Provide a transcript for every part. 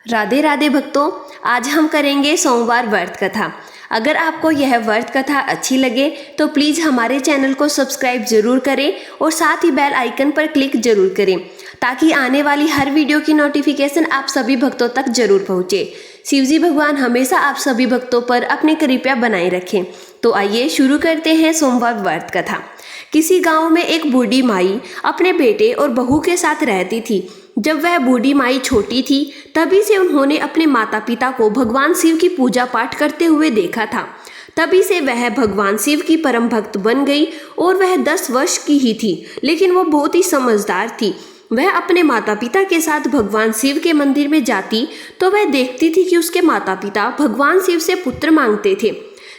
राधे राधे भक्तों, आज हम करेंगे सोमवार व्रत कथा। अगर आपको यह व्रत कथा अच्छी लगे तो प्लीज़ हमारे चैनल को सब्सक्राइब जरूर करें और साथ ही बेल आइकन पर क्लिक जरूर करें ताकि आने वाली हर वीडियो की नोटिफिकेशन आप सभी भक्तों तक जरूर पहुँचे। शिवजी भगवान हमेशा आप सभी भक्तों पर अपनी कृपा बनाए रखें। तो आइए शुरू करते हैं सोमवार व्रत कथा। किसी गांव में एक बूढ़ी माई अपने बेटे और बहू के साथ रहती थी। जब वह बूढ़ी माई छोटी थी तभी से उन्होंने अपने माता पिता को भगवान शिव की पूजा पाठ करते हुए देखा था। तभी से वह भगवान शिव की परम भक्त बन गई और वह 10 वर्ष की ही थी, लेकिन वो बहुत ही समझदार थी। वह अपने माता पिता के साथ भगवान शिव के मंदिर में जाती तो वह देखती थी कि उसके माता पिता भगवान शिव से पुत्र मांगते थे।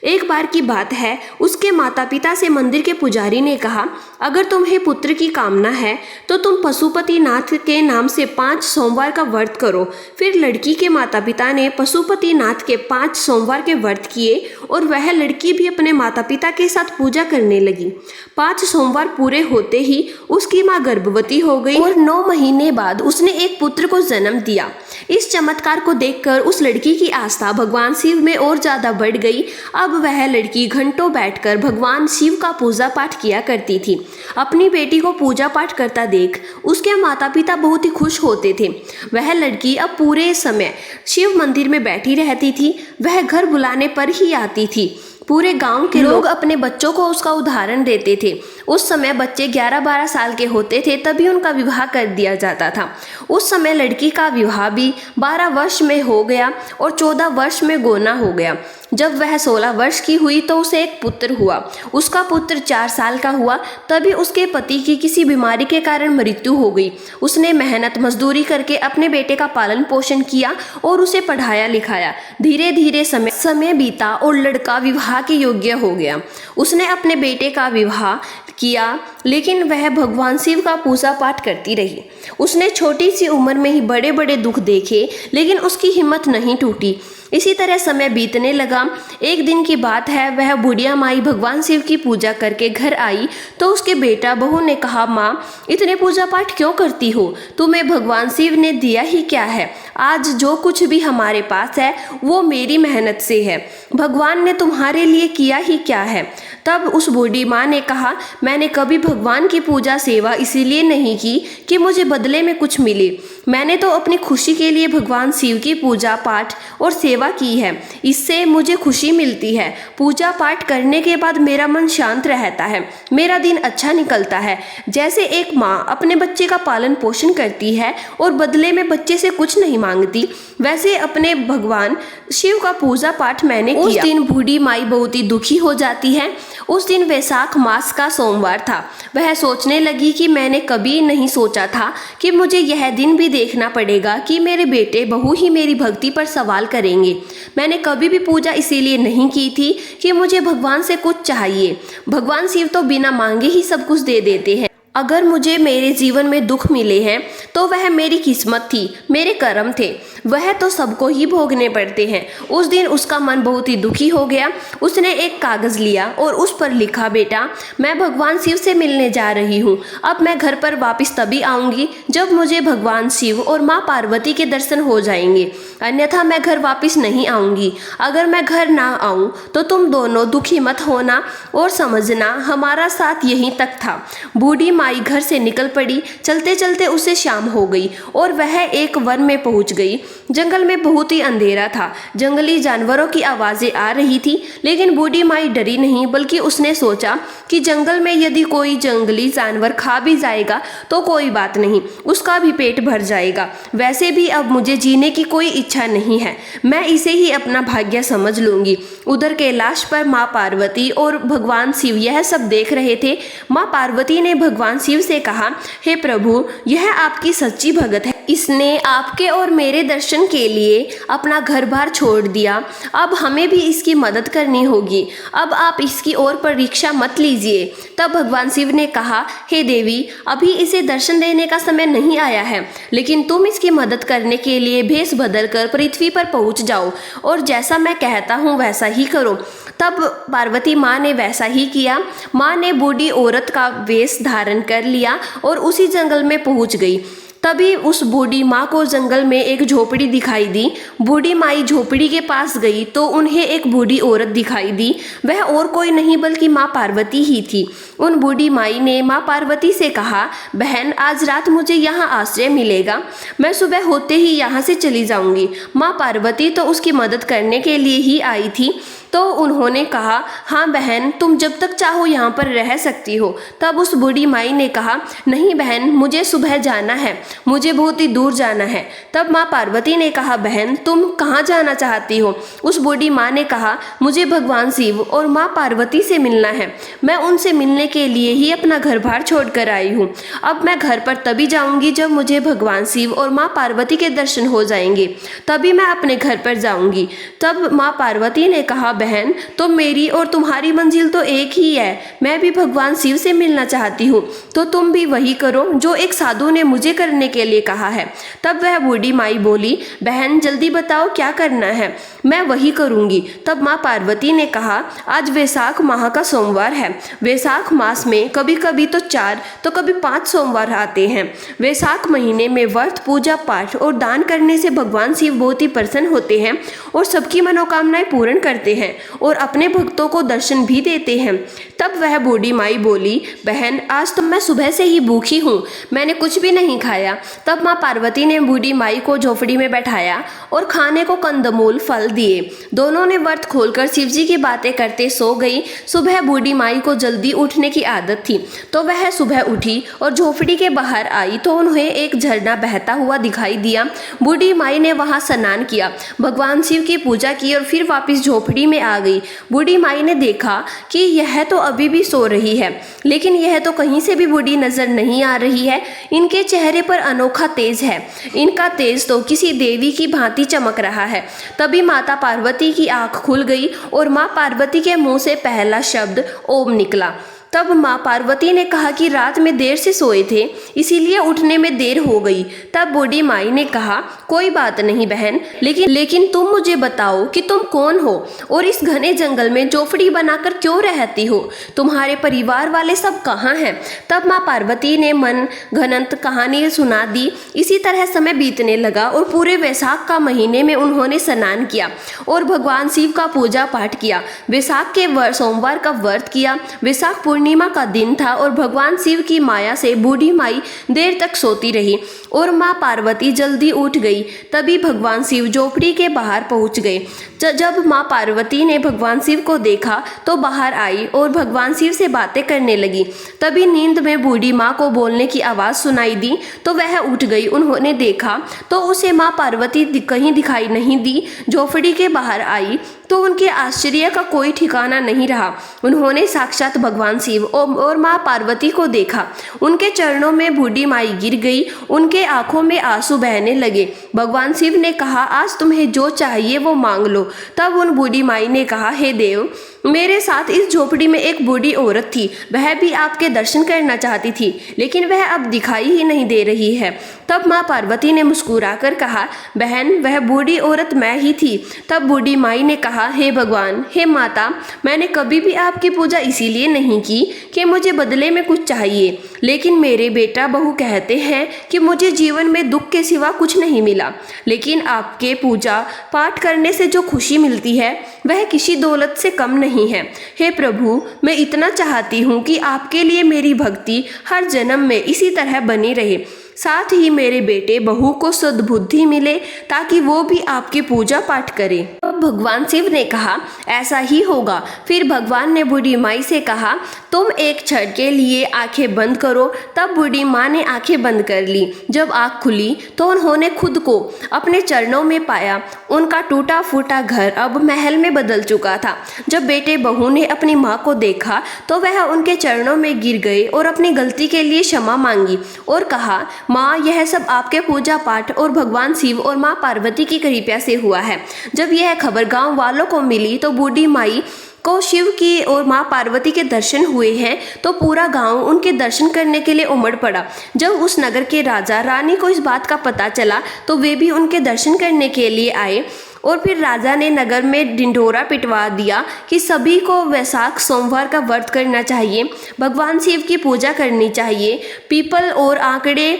एक बार की बात है, उसके माता पिता से मंदिर के पुजारी ने कहा, अगर तुम्हें पुत्र की कामना है तो तुम पशुपति नाथ के नाम से 5 सोमवार का व्रत करो। फिर लड़की के माता पिता ने पशुपति नाथ के 5 सोमवार के व्रत किए और वह लड़की भी अपने माता पिता के साथ पूजा करने लगी। 5 सोमवार पूरे होते ही उसकी माँ गर्भवती हो गई और 9 महीने बाद उसने एक पुत्र को जन्म दिया। इस चमत्कार को देखकर उस लड़की की आस्था भगवान शिव में और ज्यादा बढ़ गई। अब वह लड़की घंटों बैठकर भगवान शिव का पूजा पाठ किया करती थी। अपनी बेटी को पूजा पाठ करता देख उसके माता पिता बहुत ही खुश होते थे। वह लड़की अब पूरे समय शिव मंदिर में बैठी रहती थी। वह घर बुलाने पर ही आती थी। पूरे गांव के लोग अपने बच्चों को उसका उदाहरण देते थे। उस समय बच्चे 11-12 साल के होते थे तभी उनका विवाह कर दिया जाता था। उस समय लड़की का विवाह भी 12 वर्ष में हो गया और 14 वर्ष में गोना हो गया। जब वह 16 वर्ष की हुई तो उसे एक पुत्र हुआ। उसका पुत्र 4 साल का हुआ तभी उसके पति की किसी बीमारी के कारण मृत्यु हो गई। उसने मेहनत मजदूरी करके अपने बेटे का पालन पोषण किया और उसे पढ़ाया लिखाया। धीरे धीरे समय बीता और लड़का विवाह के योग्य हो गया। उसने अपने बेटे का विवाह किया, लेकिन वह भगवान शिव का पूजा पाठ करती रही। उसने छोटी सी उम्र में ही बड़े बड़े दुख देखे, लेकिन उसकी हिम्मत नहीं टूटी। इसी तरह समय बीतने लगा। एक दिन की बात है, वह बुढ़िया माई भगवान शिव की पूजा करके घर आई तो उसके बेटा बहू ने कहा, माँ इतने पूजा पाठ क्यों करती हो? तुम्हें भगवान शिव ने दिया ही क्या है? आज जो कुछ भी हमारे पास है वो मेरी मेहनत से है। भगवान ने तुम्हारे लिए किया ही क्या है? तब उस बूढ़ी माँ ने कहा, मैंने कभी भगवान की पूजा सेवा इसीलिए नहीं की कि मुझे बदले में कुछ मिले। मैंने तो अपनी खुशी के लिए भगवान शिव की पूजा पाठ और सेवा की है। इससे मुझे खुशी मिलती है। पूजा पाठ करने के बाद मेरा मन शांत रहता है, मेरा दिन अच्छा निकलता है। जैसे एक माँ अपने बच्चे का पालन पोषण करती है और बदले में बच्चे से कुछ नहीं मांगती, वैसे अपने भगवान शिव का पूजा पाठ मैंने किया। उस दिन बूढ़ी माई बहुत ही दुखी हो जाती है। उस दिन वैशाख मास का सोमवार था। वह सोचने लगी कि मैंने कभी नहीं सोचा था कि मुझे यह दिन भी देखना पड़ेगा कि मेरे बेटे बहू ही मेरी भक्ति पर सवाल करेंगे। मैंने कभी भी पूजा इसीलिए नहीं की थी कि मुझे भगवान से कुछ चाहिए। भगवान शिव तो बिना मांगे ही सब कुछ दे देते हैं। अगर मुझे मेरे जीवन में दुख मिले हैं तो वह मेरी किस्मत थी, मेरे कर्म थे। वह तो सबको ही भोगने पड़ते हैं। उस दिन उसका मन बहुत ही दुखी हो गया। उसने एक कागज़ लिया और उस पर लिखा, बेटा मैं भगवान शिव से मिलने जा रही हूँ। अब मैं घर पर वापस तभी आऊँगी जब मुझे भगवान शिव और माँ पार्वती के दर्शन हो जाएंगे, अन्यथा मैं घर वापस नहीं आऊँगी। अगर मैं घर ना आऊँ तो तुम दोनों दुखी मत होना और समझना हमारा साथ यहीं तक था। बूढ़ी माई घर से निकल पड़ी। चलते चलते उसे शाम हो गई और वह एक वन में पहुंच गई। जंगल में बहुत ही अंधेरा था। जंगली जानवरों की आवाजें आ रही थी, लेकिन बूढ़ी माई डरी नहीं, बल्कि उसने सोचा कि जंगल में यदि कोई जंगली जानवर खा भी जाएगा तो कोई बात नहीं, उसका भी पेट भर जाएगा। वैसे भी अब मुझे जीने की कोई इच्छा नहीं है, मैं इसे ही अपना भाग्य समझ लूंगी। उधर कैलाश पर माँ पार्वती और भगवान शिव यह सब देख रहे थे। माँ पार्वती ने भगवान शिव से कहा, हे प्रभु, यह आपकी सच्ची भगत है। इसने आपके और मेरे दर्शन के लिए अपना घर बार छोड़ दिया। अब हमें भी इसकी मदद करनी होगी। अब आप इसकी और परीक्षा मत लीजिए। तब भगवान शिव ने कहा, हे देवी, अभी इसे दर्शन देने का समय नहीं आया है, लेकिन तुम इसकी मदद करने के लिए भेष बदल कर पृथ्वी पर पहुंच जाओ और जैसा मैं कहता हूँ वैसा ही करो। तब पार्वती माँ ने वैसा ही किया। माँ ने बूढ़ी औरत का वेश धारण कर लिया और उसी जंगल में पहुंच गई। तभी उस बूढ़ी माँ को जंगल में एक झोपड़ी दिखाई दी। बूढ़ी माई झोपड़ी के पास गई तो उन्हें एक बूढ़ी औरत दिखाई दी। वह और कोई नहीं बल्कि माँ पार्वती ही थी। उन बूढ़ी माई ने माँ पार्वती से कहा, बहन आज रात मुझे यहाँ आश्रय मिलेगा, मैं सुबह होते ही यहाँ से चली जाऊंगी। माँ पार्वती तो उसकी मदद करने के लिए ही आई थी, तो उन्होंने कहा, हाँ बहन तुम जब तक चाहो यहाँ पर रह सकती हो। तब उस बूढ़ी माई ने कहा, नहीं बहन मुझे सुबह जाना है, मुझे बहुत ही दूर जाना है। तब माँ पार्वती ने कहा, बहन तुम कहाँ जाना चाहती हो? उस बूढ़ी माँ ने कहा, मुझे भगवान शिव और माँ पार्वती से मिलना है, मैं उनसे मिलने के लिए ही अपना घर बार छोड़ कर आई हूँ। अब मैं घर पर तभी जाऊँगी जब मुझे भगवान शिव और माँ पार्वती के दर्शन हो जाएंगे, तभी मैं अपने घर पर जाऊँगी। तब माँ पार्वती ने कहा, बहन तो मेरी और तुम्हारी मंजिल तो एक ही है, मैं भी भगवान शिव से मिलना चाहती हूँ, तो तुम भी वही करो जो एक साधु ने मुझे करने के लिए कहा है। तब वह बूढ़ी माई बोली, बहन जल्दी बताओ क्या करना है, मैं वही करूँगी। तब माँ पार्वती ने कहा, आज वैशाख माह का सोमवार है। वैशाख मास में कभी कभी तो 4 तो कभी 5 सोमवार आते हैं। वैशाख महीने में व्रत पूजा पाठ और दान करने से भगवान शिव बहुत ही प्रसन्न होते हैं और सबकी मनोकामनाएं पूर्ण करते हैं और अपने भक्तों को दर्शन भी देते हैं। तब वह बूढ़ी माई बोली, बहन आज तो मैं सुबह से ही भूखी हूँ, मैंने कुछ भी नहीं खाया। तब माँ पार्वती ने बूढ़ी माई को झोपड़ी में बैठाया और खाने को कंदमूल फल दिए। दोनों ने व्रत खोलकर शिवजी की बातें करते सो गई। सुबह बूढ़ी माई को जल्दी उठने की आदत थी, तो वह सुबह उठी और झोपड़ी के बाहर आई तो उन्हें एक झरना बहता हुआ दिखाई दिया। बूढ़ी माई ने वहां स्नान किया, भगवान शिव की पूजा की और फिर वापस झोपड़ी में आ गई। बूढ़ी माई ने देखा कि यह तो अभी भी सो रही है, लेकिन यह तो कहीं से भी बूढ़ी नजर नहीं आ रही है। इनके चेहरे पर अनोखा तेज है, इनका तेज तो किसी देवी की भांति चमक रहा है। तभी माता पार्वती की आंख खुल गई और माँ पार्वती के मुंह से पहला शब्द ओम निकला। तब माँ पार्वती ने कहा कि रात में देर से सोए थे, इसीलिए उठने में देर हो गई। तब बूढ़ी माई ने कहा, कोई बात नहीं बहन, लेकिन तुम मुझे बताओ कि तुम कौन हो और इस घने जंगल में झोपड़ी बनाकर क्यों रहती हो? तुम्हारे परिवार वाले सब कहाँ हैं? तब माँ पार्वती ने मन घनंत कहानी सुना दी। इसी तरह समय बीतने लगा और पूरे वैशाख का महीने में उन्होंने स्नान किया और भगवान शिव का पूजा पाठ किया। वैशाख के सोमवार का व्रत किया। वैशाख पूर्णिमा का दिन था और भगवान शिव की माया से बूढ़ी माई देर तक सोती रही और माँ पार्वती जल्दी उठ गई। तभी भगवान शिव झोपड़ी के बाहर पहुंच गए। जब माँ पार्वती ने भगवान शिव को देखा तो बाहर आई और भगवान शिव से बातें करने लगी। तभी नींद में बूढ़ी माँ को बोलने की आवाज़ सुनाई दी तो वह उठ गई। उन्होंने देखा तो उसे माँ पार्वती कहीं दिखाई नहीं दी। झोपड़ी के बाहर आई तो उनके आश्चर्य का कोई ठिकाना नहीं रहा। उन्होंने साक्षात भगवान शिव और माँ पार्वती को देखा। उनके चरणों में बूढ़ी माई गिर गई, उनके आंखों में आंसू बहने लगे। भगवान शिव ने कहा, आज तुम्हें जो चाहिए वो मांग लो। तब उन बूढ़ी माई ने कहा, हे देव, मेरे साथ इस झोपड़ी में एक बूढ़ी औरत थी, वह भी आपके दर्शन करना चाहती थी, लेकिन वह अब दिखाई ही नहीं दे रही है। तब माँ पार्वती ने मुस्कुराकर कहा, बहन वह बूढ़ी औरत मैं ही थी। तब बूढ़ी माई ने कहा, हे भगवान, हे माता, मैंने कभी भी आपकी पूजा इसीलिए नहीं की कि मुझे बदले में कुछ चाहिए, लेकिन मेरे बेटा बहू कहते हैं कि मुझे जीवन में दुख के सिवा कुछ नहीं मिला, लेकिन आपके पूजा पाठ करने से जो खुशी मिलती है वह किसी दौलत से कम नहीं है। हे प्रभु, मैं इतना चाहती हूँ कि आपके लिए मेरी भक्ति हर जन्म में इसी तरह बनी रहे, साथ ही मेरे बेटे बहू को सद्बुद्धि मिले ताकि वो भी आपकी पूजा पाठ करे। तब भगवान शिव ने कहा, ऐसा ही होगा। फिर भगवान ने बूढ़ी माई से कहा, तुम एक क्षण के लिए आंखें बंद करो। तब बूढ़ी माँ ने आंखें बंद कर ली। जब आँख खुली तो उन्होंने खुद को अपने चरणों में पाया। उनका टूटा फूटा घर अब महल में बदल चुका था। जब बेटे बहू ने अपनी माँ को देखा तो वह उनके चरणों में गिर गए और अपनी गलती के लिए क्षमा मांगी और कहा, माँ, यह सब आपके पूजा पाठ और भगवान शिव और माँ पार्वती की कृपा से हुआ है। जब यह खबर गांव वालों को मिली तो बूढ़ी माई को शिव की और माँ पार्वती के दर्शन हुए हैं तो पूरा गांव उनके दर्शन करने के लिए उमड़ पड़ा। जब उस नगर के राजा रानी को इस बात का पता चला तो वे भी उनके दर्शन करने के लिए आए और फिर राजा ने नगर में ढिंढोरा पिटवा दिया कि सभी को वैशाख सोमवार का व्रत करना चाहिए, भगवान शिव की पूजा करनी चाहिए, पीपल और आंकड़े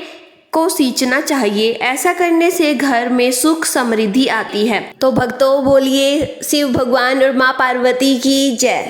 को सींचना चाहिए। ऐसा करने से घर में सुख समृद्धि आती है। तो भक्तों बोलिए शिव भगवान और माँ पार्वती की जय।